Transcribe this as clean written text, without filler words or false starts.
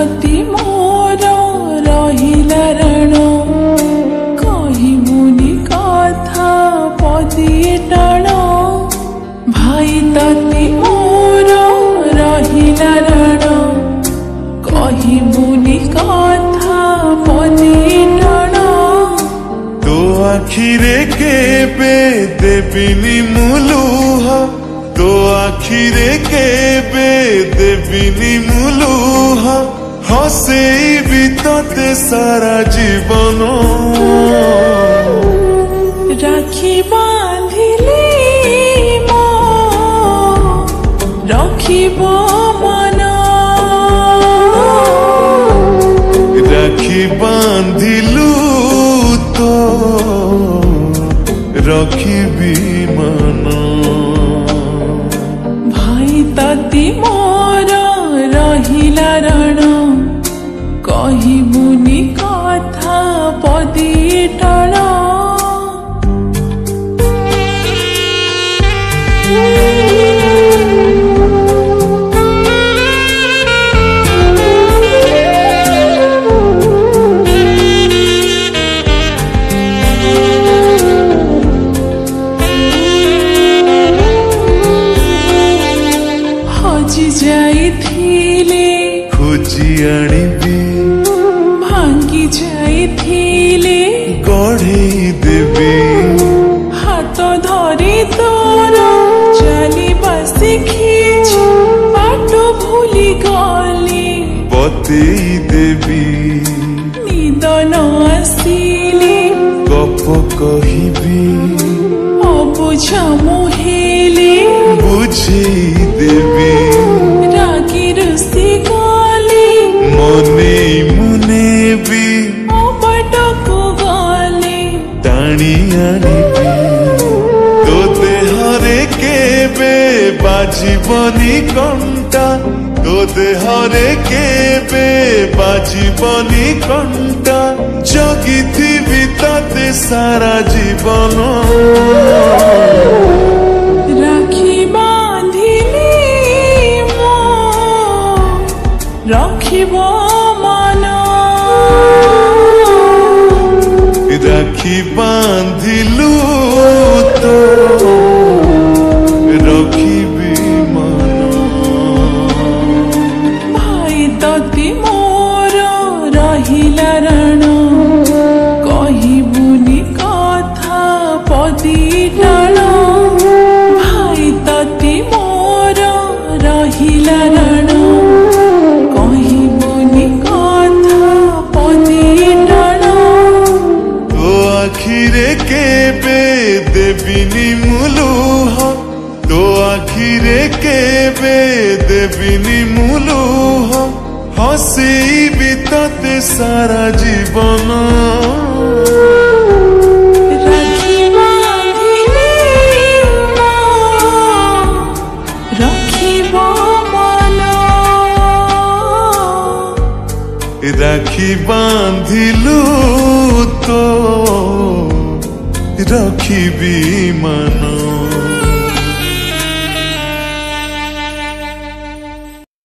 तती मोर रहिला रण कहिमुनि कथा पदिए टाण भाई तती मोर रहिला रण कहिमुनि कथा पदिए टाण तो आखिरे केबे देबिनी मुलुह तो आखिरे केबे देबिनी मुलुह हसेइबि तते सारा जीवन राखी बांधिले मो रखिब मन राखी बांधिलु तो रखिबि मन भाई तती मोर रहिला रण कहिमुनि कथा पदिए टाण हजि जाइथिले खोजी आनिबी भांगी जाइथिले गढ़ेई देबी हाथ धरी तोर चलिबा शिखिछि बाट भूली गली बतेई देबी निद न आसिले गप कहिबी अबुझ मुहेले बुझेई देबी रागी रुसी गली मने मुने भी अबटकु गली टाणी आनिबी तो देहरे केबे बाजिबनी कंटा तो देहरे केबे बाजिबनी कंटा जगिथिबि तते सारा जीवन राखी बांधिले मो रखिब मन राखी बांधिलु तो रखिबि मन भाई तती मोर रहिला रण कहिमुनि कथा पदिए टाण भाई तती मोर रहिला रण कहिमुनि कथा पदिए टाण तो आखिरे केबे देबिनी मुलुह तो आखिरे केबे देबिनी मुलुह हसेइबि तते सारा जीवन राखी बांधिले मो रखिब मन राखी बांधिलु तो रखिबि मन।